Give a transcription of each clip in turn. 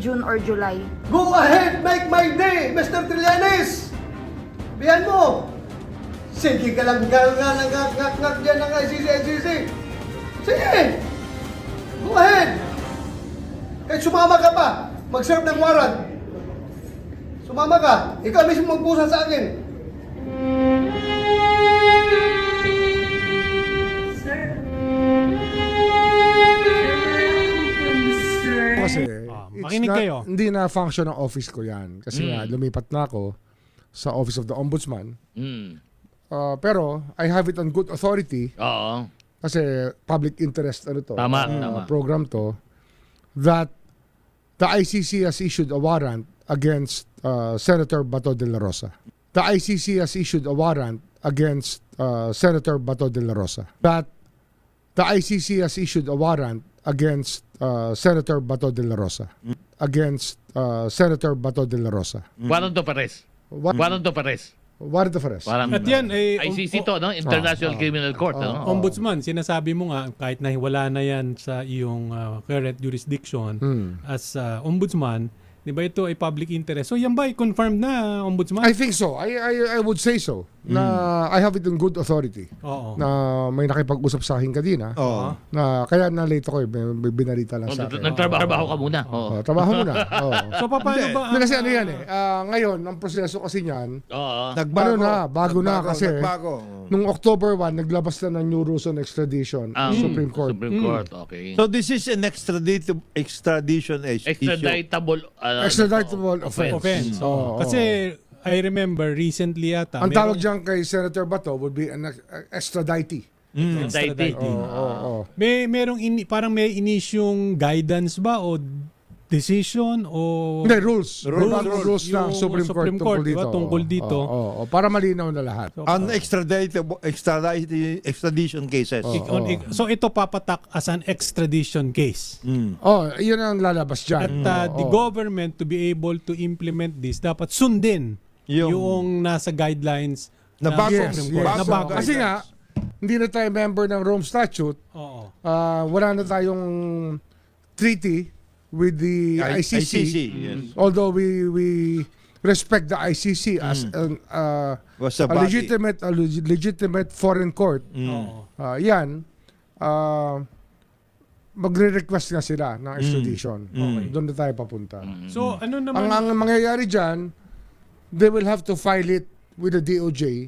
June or July. Go ahead, make my day, Mr. Trillanes! Bihan mo! Sige ka lang ngak dyan ng ICC. Sige! Go ahead! Kahit sumama ka pa, mag-serve ng warrant. Sumama ka, ikaw mismo magpusa sa akin. Kasi makinig kayo. Hindi na function ng office ko yan. Kasi nga, lumipat na ako sa Office of the Ombudsman. Pero, I have it on good authority. Oo. Kasi public interest Tama, tama. program to, that the ICC has issued a warrant against Senator Bato de la Rosa. The ICC has issued a warrant against Senator Bato de la Rosa. That the ICC has issued a warrant against Senator Bato de la Rosa. Against Senator Bato de la Rosa. Warrant of arrest. Warrant of arrest. Warrant of arrest. Warrant At yan, ICC to, no? International Criminal Court, no? Ombudsman, sinasabi mo nga, kahit na wala na yan sa iyong current jurisdiction as ombudsman, di ba ito ay public interest? So yan ba ay confirmed na, Ombudsman? I think so. I would say so. Na I have it in good authority. Oo. Na may nakipag-usap sa akin kanina. Na kaya na-late ako, may binarita lang sa akin. Nagtrabaho ka muna. Oo. Trabaho muna. So paano ba? Hindi, kasi ano yan ngayon, ang proseso kasi niyan, Oo. bago na kasi nung October 1, naglabas na ng new rules on extradition Supreme Court. Supreme Court, okay. So this is an extradition issue. Extraditable. Extraditable offense. Oo. Kasi I remember recently yata. Ang tawag dyan kay Senator Bato would be an extradite. Extradite. Merong parang may inisyong guidance ba o decision o Hindi, rules. Rules ng yung Supreme Court tungkol diba? dito. Tungkol dito. Para malinaw na lahat. On extradition cases. So ito papatak as an extradition case. Yun ang lalabas dyan. At the government to be able to implement this, dapat sundin yung nasa guidelines Na ng bago. Supreme Court. Bago. Na bago. Kasi nga, hindi na tayo member ng Rome Statute. Oo. Wala na tayong treaty with the ICC. Yes. Although we respect the ICC as Was a a body. legitimate foreign court. Oo. Yan, magre-request nga sila ng extradition. Doon na tayo papunta. So ano naman Ang mangyayari dyan, they will have to file it with the DOJ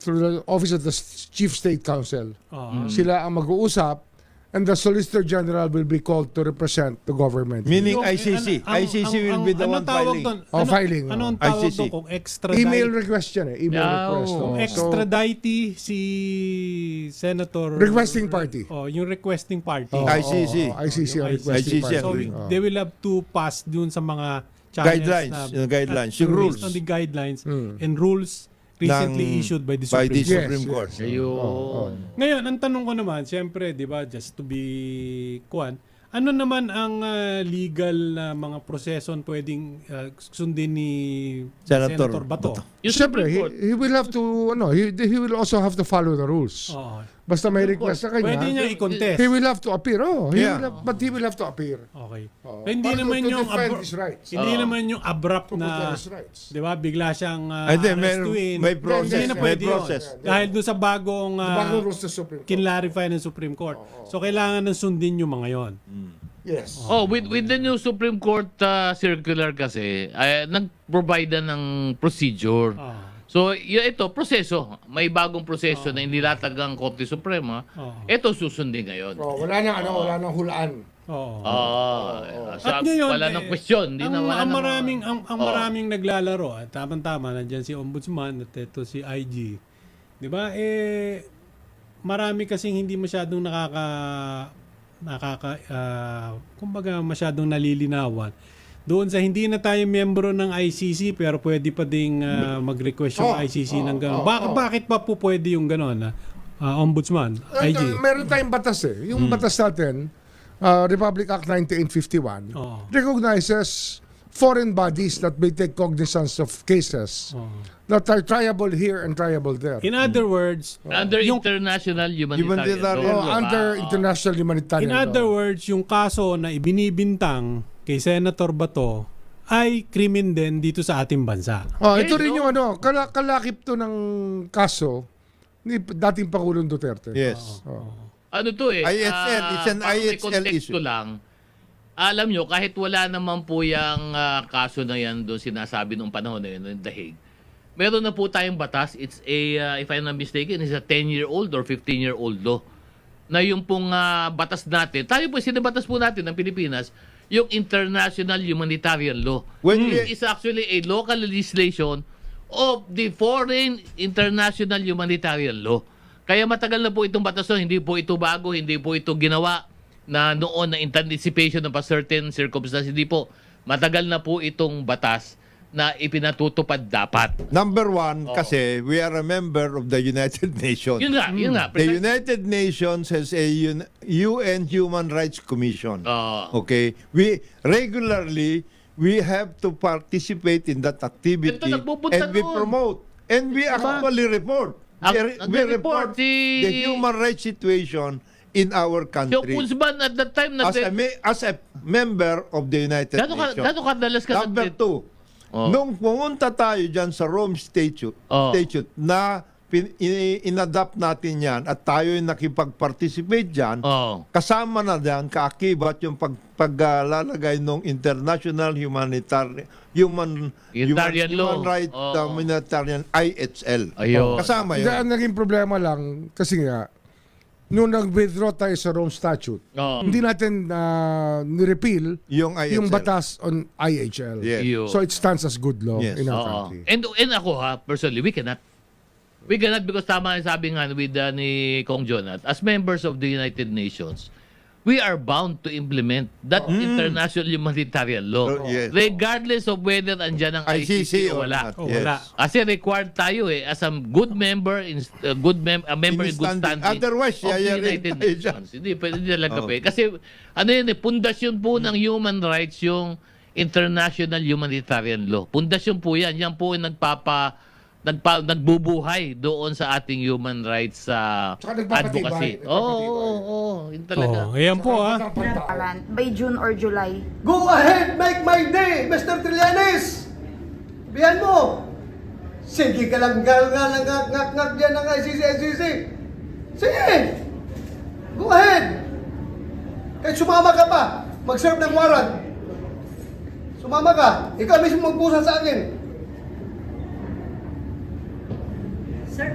through the Office of the Chief State Counsel. Sila ang mag-uusap and the Solicitor General will be called to represent the government. Meaning ICC. ICC will be the one filing. Filing. Ano ang tawag ICC. doon kung extradite? Email request yan eh. Email request. Kung So, extradite si Senator requesting party. yung requesting party. ICC. ICC ang requesting ICC. party. So they will have to pass dun sa mga channels Guidelines, yung guidelines, yung based rules. on the guidelines and rules recently issued by the Supreme Court. Supreme Court. Ayun. Ngayon, ang tanong ko naman, siyempre, di ba, just to be ano naman ang legal na mga proseso pwedeng sundin ni Senator Bato? Yung Siyempre, Supreme Court. he will have to, he will also have to follow the rules. Oo. Basta may request sa kanya, Pwede niya i-contest. he will have to appear. Yeah. But he will have to appear. Okay. Oo. Hindi Para naman to yung defend his rights. hindi naman yung abrupt To na protect his rights. 'di ba, bigla siyang Hindi, arrestuin. may process, Hindi na may pwede yun. process. Dahil doon sa bagong Bagong rules ng Supreme Court. kinlarify ng Supreme Court. So kailangan ng sundin yung mga 'yon. Yes. With the new Supreme Court circular kasi, nag-provide na ng procedure. So, ito, proseso. May bagong proseso na inilatag ang Korte Suprema. Ito susundin ngayon. Wala nang hulaan. Oo. So, At ngayon, wala nang question. Di na wala ang nang- maraming ang maraming naglalaro at tama-tama nandiyan si Ombudsman at ito si IG. 'Di ba? Marami kasing hindi masyadong kumbaga masyadong nalilinawan. Doon sa hindi na tayo miyembro ng ICC pero pwede pa ding mag-request yung ICC ng gano'n. Bakit pa po pwede yung gano'n? Ombudsman, IG. Meron tayong batas eh. Yung batas natin, Republic Act 1951, recognizes foreign bodies that may take cognizance of cases that are triable here and triable there. In other words, Under international humanitarian law. Under international humanitarian in other law. words, yung kaso na ibinibintang kay Senator Bato ay krimen din dito sa ating bansa. Ito rin yung kalakip to ng kaso ni dating Pangulong Duterte. Yes. Ano to eh? ISL, it's an parang may ISL konteksto issue. lang. Alam nyo, kahit wala naman po yung kaso na yan doon sinasabi nung panahon na yun, yung The Hague, meron na po tayong batas. It's a, if I'm not mistaken, it's a 10-year-old or 15-year-old law. Na yung pong batas natin, tayo po, sinabatas po natin ng Pilipinas, yung International Humanitarian Law. It is actually a local legislation of the Foreign International Humanitarian Law. Kaya matagal na po itong batas na, hindi po ito bago, hindi po ito ginawa na noon na in anticipation of a certain circumstance. Hindi po. Matagal na po itong batas na ipinatutupad dapat. Number one, kasi we are a member of the United Nations. Yun nga. The United Nations has a UN Human Rights Commission. Okay? We regularly, we have to participate in that activity Ito, nagpupunta and we doon. promote. And we actually report. We report the human rights situation in our So, country. Kuzman at that time na... As a member of the United Nations. Gano'ng kadalas ka Number two, nung pumunta tayo dyan sa Rome Statute, na inadapt natin yan at tayo yung nakipag-participate dyan, kasama na dyan, kaakibat yung paglalagay ng International Human Rights Humanitarian IHL. Ayun. Kasama yun. Ang naging problema lang, kasi nga, nung nag-withdraw tayo sa Rome Statute, hindi natin ni-repeal Yung IHL. yung batas on IHL. Yes. So it stands as good law Yes. in our Oo. country. And ako personally, we cannot because tama yung sabi nga with ni Kong Jonat, as members of the United Nations, we are bound to implement that international humanitarian law. Yes. Regardless of whether andyan ang ICC o wala. not. Wala. Kasi required tayo as a good member a member in good standing Otherwise, of the yayarin United tayo dyan. Nations. Hindi talaga pa. Kasi ano yun pundasyon po ng human rights yung international humanitarian law. Pundasyon po yan. Yan po yung nagbubuhay doon sa ating human rights Tsaka nagpapatibay. advocacy. Yun talaga. Ayan po by June or July. Go ahead, make my day, Mr. Trillanes! Bihan mo! Sige ka lang ngak dyan ng ICC. Sige! Go ahead! Kahit sumama ka pa, mag-serve ng warrant. Sumama ka, ikaw mismo magpusa sa akin. Sir,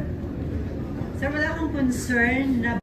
wala akong concern na